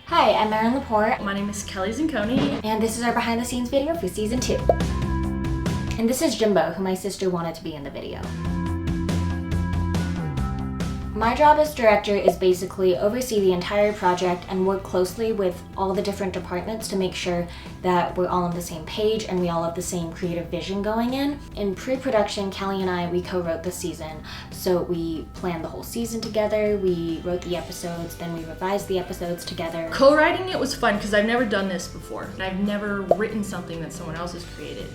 Hi, I'm Erin Laporte. My name is Kelly Zanconi. And this is our behind the scenes video for season 2. And this is Jimbo, who my sister wanted to be in the video. My job as director is basically oversee the entire project and work closely with all the different departments to make sure that we're all on the same page and we all have the same creative vision going in. In pre-production, Kelly and we co-wrote the season. So we planned the whole season together, we wrote the episodes, then we revised the episodes together. Co-writing it was fun because I've never done this before. I've never written something that someone else has created.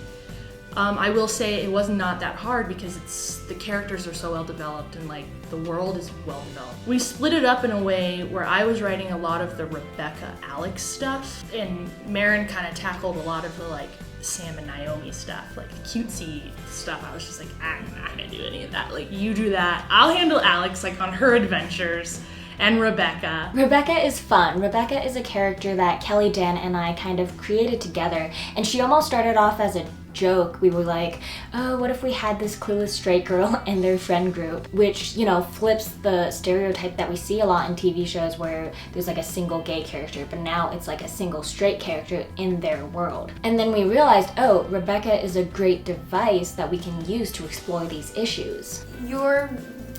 I will say it was not that hard because the characters are so well developed and like the world is well developed. We split it up in a way where I was writing a lot of the Rebecca Alex stuff and Marin kind of tackled a lot of the like Sam and Naomi stuff, like the cutesy stuff. I was just like, I'm not gonna do any of that. Like you do that. I'll handle Alex like on her adventures. And Rebecca. Rebecca is fun. Rebecca is a character that Kelly, Dan, and I kind of created together. And she almost started off as a joke. We were like, oh, what if we had this clueless straight girl in their friend group? Which, you know, flips the stereotype that we see a lot in TV shows where there's like a single gay character, but now it's like a single straight character in their world. And then we realized, oh, Rebecca is a great device that we can use to explore these issues. You're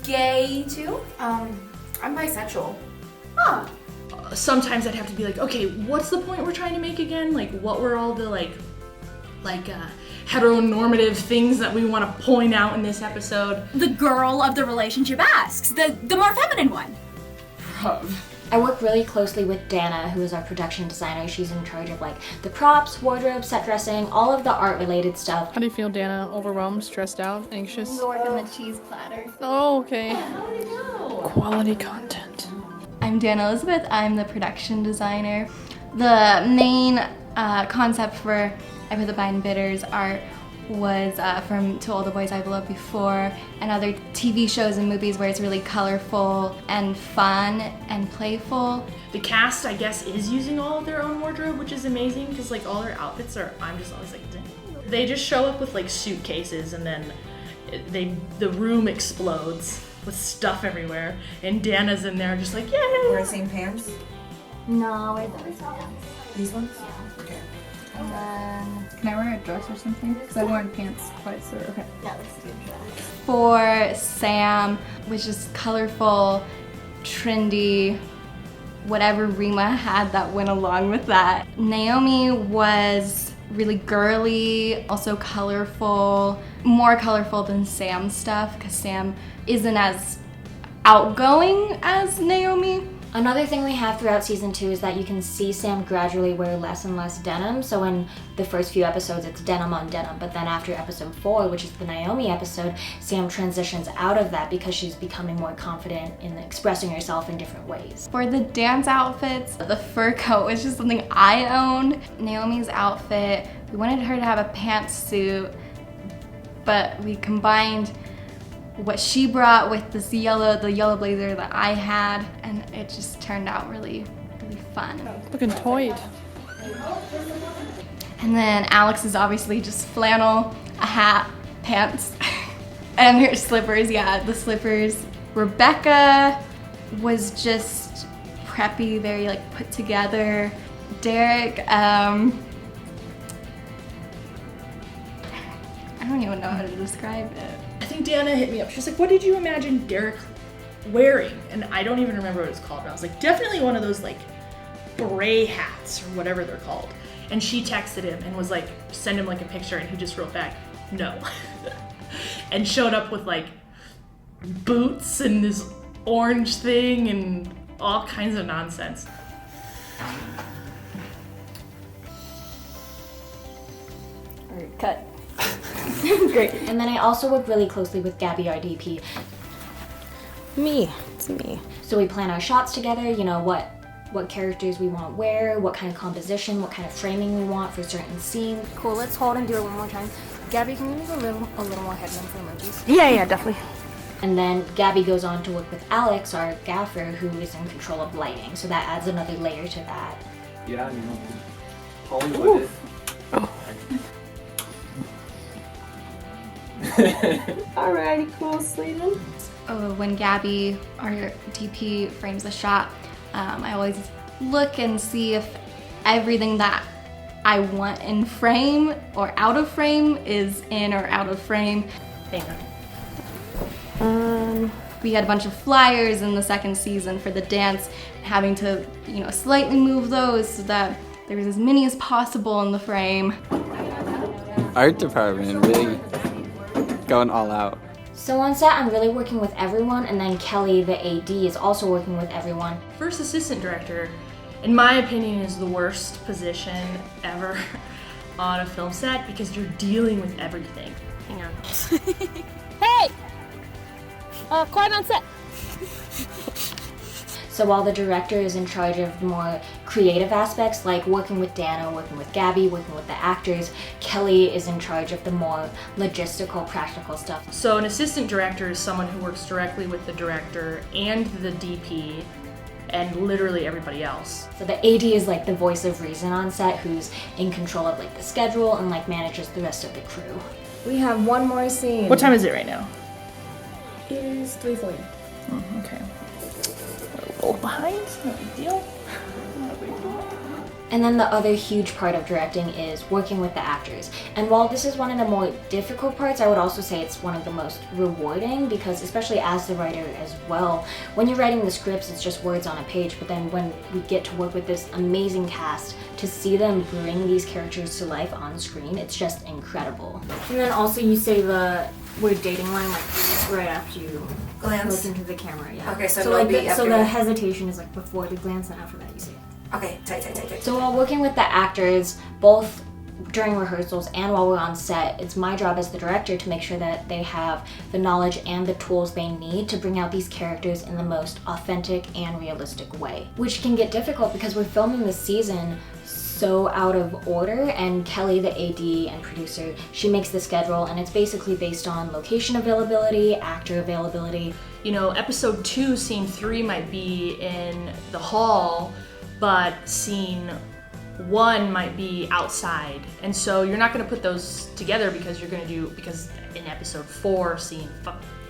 gay too? I'm bisexual. Huh. Sometimes I'd have to be like, okay, what's the point we're trying to make again? Like, what were all the heteronormative things that we want to point out in this episode? The girl of the relationship asks. The more feminine one. I work really closely with Dana, who is our production designer. She's in charge of like the props, wardrobe, set dressing, all of the art related stuff. How do you feel, Dana? Overwhelmed, stressed out, anxious? I'm working the cheese platter. Oh, okay. Quality content. I'm Dana Elizabeth. I'm the production designer. The main concept for I Put the Vine Bitters art was from To All the Boys I've Loved Before and other TV shows and movies where it's really colorful and fun and playful. The cast, I guess, is using all of their own wardrobe, which is amazing because like all their outfits are, I'm just always like, dang. They just show up with like suitcases and then the room explodes with stuff everywhere and Dana's in there just like, yay! Wear the same pants? No, we're those pants. These ones? Okay. And then, Can I wear a dress or something? Because I've worn pants twice, so okay. yeah, let's do dress. For Sam, which is colorful, trendy, whatever Rima had that went along with that. Naomi was really girly, also colorful, more colorful than Sam's stuff because Sam isn't as outgoing as Naomi. Another thing we have throughout season 2 is that you can see Sam gradually wear less and less denim. So in the first few episodes, it's denim on denim. But then after episode 4, which is the Naomi episode, Sam transitions out of that because she's becoming more confident in expressing herself in different ways. For the dance outfits, the fur coat was just something I owned. Naomi's outfit, we wanted her to have a pantsuit, but we combined what she brought with the yellow blazer that I had, and it just turned out really, really fun. Looking toyed. And then Alex is obviously just flannel, a hat, pants, and her slippers, yeah, the slippers. Rebecca was just preppy, very like put together. Derek, I don't even know how to describe it. I think Dana hit me up. She's like, what did you imagine Derek wearing? And I don't even remember what it's called. And I was like, definitely one of those like beret hats or whatever they're called. And she texted him and was like, send him like a picture, and he just wrote back, no. And showed up with like boots and this orange thing and all kinds of nonsense. Alright, cut. Great. And then I also work really closely with Gabby, our DP. It's me. So we plan our shots together, you know, what characters we want to wear, what kind of composition, what kind of framing we want for certain scenes. Cool, let's hold and do it one more time. Gabby, can you leave a little more headroom for emojis? Yeah, definitely. And then Gabby goes on to work with Alex, our gaffer, who is in control of lighting. So that adds another layer to that. Yeah, you know, Hollywood it. Alrighty, cool, Sladen. When Gabby, our DP, frames the shot, I always look and see if everything that I want in frame or out of frame is in or out of frame. Hang on. We had a bunch of flyers in the second season for the dance, having to, slightly move those so that there was as many as possible in the frame. Art department really going all out. So on set, I'm really working with everyone, and then Kelly, the AD, is also working with everyone. First assistant director, in my opinion, is the worst position ever on a film set because you're dealing with everything. Hang on. Hey! Quiet on set. So while the director is in charge of the more creative aspects, like working with Dana, working with Gabby, working with the actors, Kelly is in charge of the more logistical, practical stuff. So an assistant director is someone who works directly with the director and the DP and literally everybody else. So the AD is like the voice of reason on set, who's in control of like the schedule and like manages the rest of the crew. We have one more scene. What time is it right now? It is 3:40. Okay. A little behind, no big deal. And then the other huge part of directing is working with the actors. And while this is one of the more difficult parts, I would also say it's one of the most rewarding because, especially as the writer as well, when you're writing the scripts, it's just words on a page, but then when we get to work with this amazing cast, to see them bring these characters to life on screen, it's just incredible. And then also you say the word dating line like right after you Glance. look into the camera, yeah. Okay, so like it'll be so after- the hesitation is like before the glance and after that you say it. Okay, tight. So while working with the actors, both during rehearsals and while we're on set, it's my job as the director to make sure that they have the knowledge and the tools they need to bring out these characters in the most authentic and realistic way. Which can get difficult because we're filming this season so out of order, and Kelly, the AD and producer, she makes the schedule, and it's basically based on location availability, actor availability. Episode 2, scene 3 might be in the hall, but scene 1 might be outside. And so you're not going to put those together because in episode 4, scene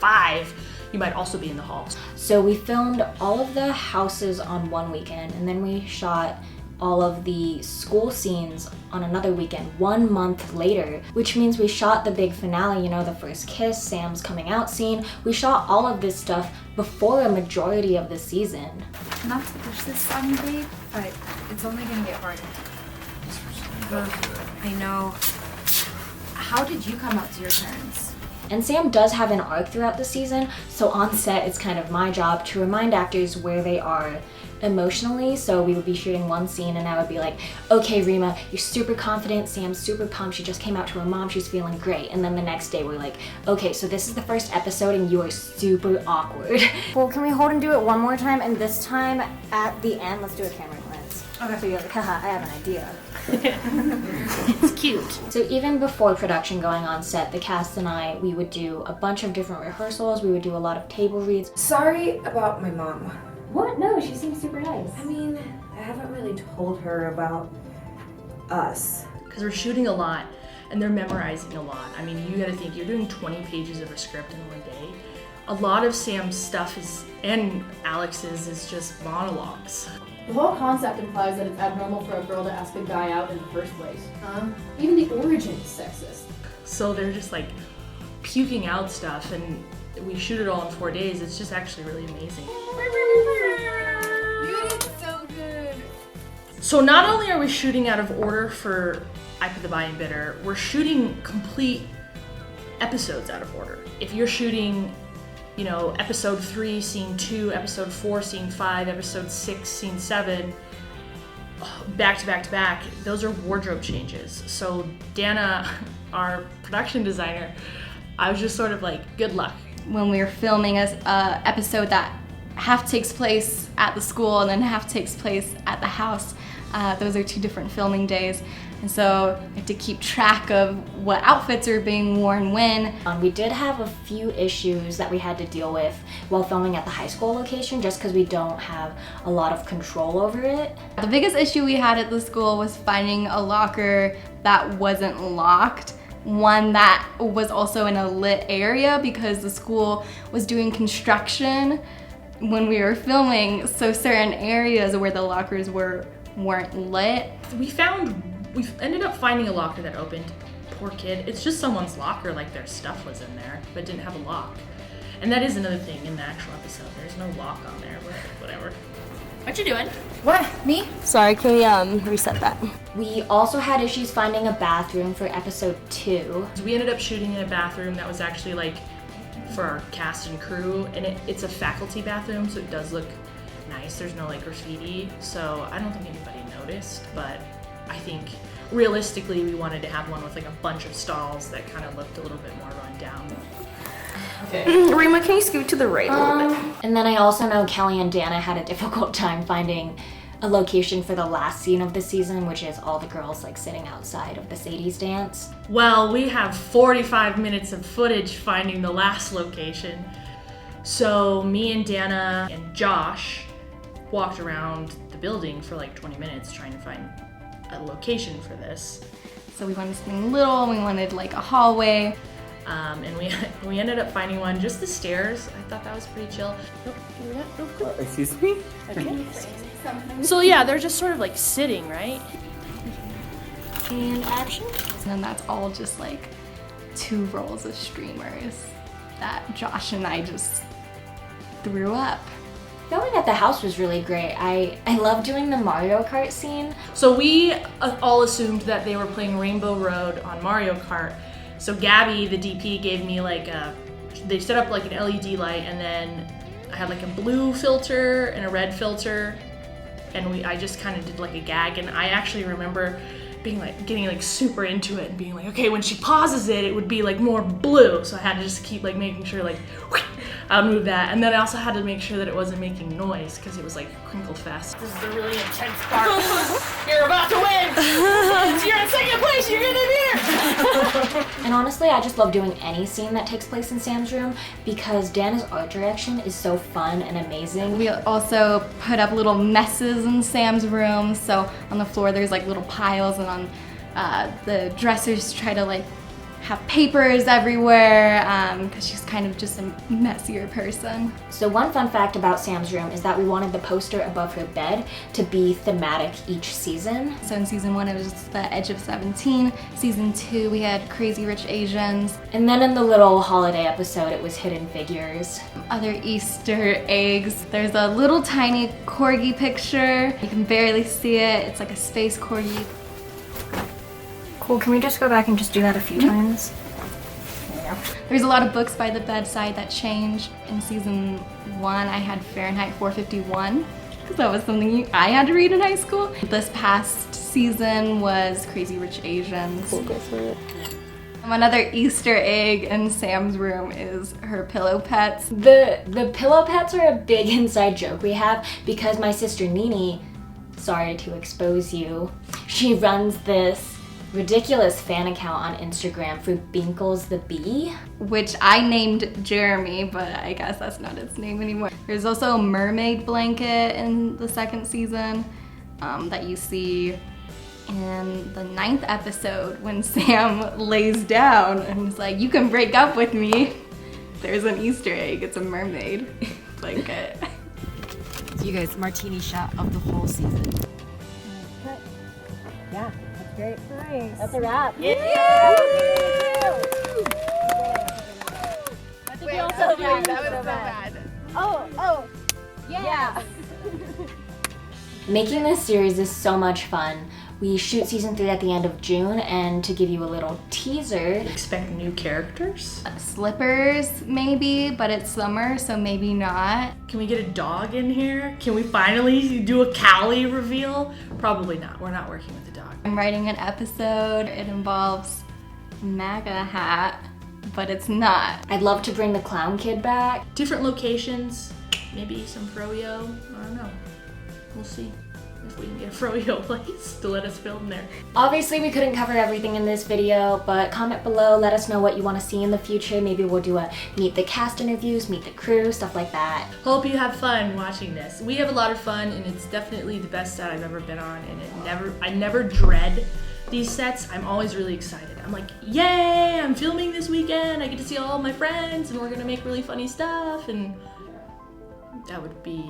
5, you might also be in the hall. So we filmed all of the houses on one weekend, and then we shot all of the school scenes on another weekend 1 month later, which means we shot the big finale, the first kiss, Sam's coming out scene. We shot all of this stuff before a majority of the season. Not to push this on you, babe, but it's only gonna get harder. I know. How did you come up to your turns? And Sam does have an arc throughout the season, so on set it's kind of my job to remind actors where they are emotionally. So we would be shooting one scene and I would be like, okay Rima, you're super confident, Sam's super pumped, she just came out to her mom, she's feeling great. And then the next day we're like, okay, so this is the first episode and you are super awkward. Well, can we hold and do it one more time, and this time at the end, let's do a camera glance. Okay. So you're like, haha, I have an idea. It's cute. So even before production going on set, the cast and I, we would do a bunch of different rehearsals, we would do a lot of table reads. Sorry about my mom. What? No, she seems super nice. I mean, I haven't really told her about us. Because we're shooting a lot and they're memorizing a lot. I mean, you gotta think, you're doing 20 pages of a script in one day. A lot of Sam's stuff and Alex's is just monologues. The whole concept implies that it's abnormal for a girl to ask a guy out in the first place. Even the origin is sexist. So they're just like puking out stuff, and we shoot it all in 4 days. It's just actually really amazing. You did so good. So not only are we shooting out of order for I Put the Buy in Bitter, we're shooting complete episodes out of order. If you're shooting, episode 3, scene 2, episode 4, scene 5, episode 6, scene 7, back to back to back, those are wardrobe changes. So Dana, our production designer, I was just sort of like, good luck. When we were filming an episode that half takes place at the school and then half takes place at the house, those are 2 different filming days. And so we have to keep track of what outfits are being worn when. We did have a few issues that we had to deal with while filming at the high school location, just because we don't have a lot of control over it. The biggest issue we had at the school was finding a locker that wasn't locked, one that was also in a lit area because the school was doing construction when we were filming, so certain areas where the lockers weren't lit. We ended up finding a locker that opened. Poor kid. It's just someone's locker, like their stuff was in there, but didn't have a lock. And that is another thing in the actual episode. There's no lock on there, but whatever. What you doing? What? Me? Sorry, can we reset that? We also had issues finding a bathroom for episode 2. We ended up shooting in a bathroom that was actually like for our cast and crew, and it's a faculty bathroom, so it does look nice. There's no like graffiti, so I don't think anybody noticed, but I think realistically we wanted to have one with like a bunch of stalls that kind of looked a little bit more run down. Okay. Rima, can you scoot to the right a little bit? And then I also know Kelly and Dana had a difficult time finding a location for the last scene of the season, which is all the girls like sitting outside of the Sadie's dance. Well, we have 45 minutes of footage finding the last location. So me and Dana and Josh walked around the building for like 20 minutes trying to find a location for this. So we wanted something little, we wanted like a hallway. And we ended up finding one, just the stairs. I thought that was pretty chill. Excuse me? Okay. So yeah, they're just sort of like sitting, right? And action. And then that's all just like 2 rolls of streamers that Josh and I just threw up. Filming at the house was really great. I love doing the Mario Kart scene. So we all assumed that they were playing Rainbow Road on Mario Kart. So Gabby, the DP, gave me like they set up like an LED light, and then I had like a blue filter and a red filter, and I just kind of did like a gag, and I actually remember being like getting like super into it and being like, okay, when she pauses it would be like more blue, so I had to just keep like making sure like I would move that, and then I also had to make sure that it wasn't making noise because it was like Crinkle Fest. This is the really intense part. You're about to win! You're in second place, you're gonna be here! And honestly, I just love doing any scene that takes place in Sam's room because Dana's art direction is so fun and amazing. We also put up little messes in Sam's room, so on the floor there's like little piles, and on the dressers try to like have papers everywhere because she's kind of just a messier person. So one fun fact about Sam's room is that we wanted the poster above her bed to be thematic each season. So in season 1 it was just the Edge of 17. Season 2 we had Crazy Rich Asians. And then in the little holiday episode it was Hidden Figures. Other Easter eggs. There's a little tiny corgi picture. You can barely see it. It's like a space corgi. Cool, can we just go back and just do that a few times? There's a lot of books by the bedside that change. In season 1, I had Fahrenheit 451, because that was something I had to read in high school. This past season was Crazy Rich Asians. Cool, go for it. Another Easter egg in Sam's room is her pillow pets. The pillow pets are a big inside joke we have because my sister Nini, sorry to expose you, she runs this ridiculous fan account on Instagram for Binkles the Bee, which I named Jeremy, but I guess that's not its name anymore. There's also a mermaid blanket in the 2nd season that you see in the 9th episode when Sam lays down and is like, you can break up with me. There's an Easter egg, it's a mermaid blanket. So you guys, martini shot of the whole season. Yeah. Great. Nice. That's a wrap. Yeah! I think we all said that. That was so bad. Oh, yeah. Making this series is so much fun. We shoot season 3 at the end of June, and to give you a little teaser, expect new characters? Slippers, maybe, but it's summer, so maybe not. Can we get a dog in here? Can we finally do a Callie reveal? Probably not. We're not working with a dog. I'm writing an episode. It involves MAGA hat, but it's not. I'd love to bring the clown kid back. Different locations, maybe some froyo. I don't know. We'll see if we can get a froyo place to let us film there. Obviously we couldn't cover everything in this video, but comment below, let us know what you want to see in the future. Maybe we'll do a meet the cast interviews, meet the crew, stuff like that. Hope you have fun watching this. We have a lot of fun, and it's definitely the best set I've ever been on, and I never dread these sets. I'm always really excited. I'm like, yay, I'm filming this weekend. I get to see all my friends, and we're gonna make really funny stuff, and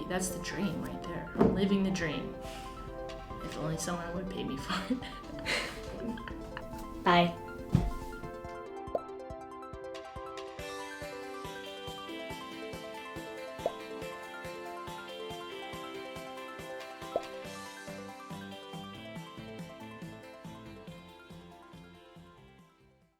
that's the dream right there. I'm living the dream. If only someone would pay me for it. Bye.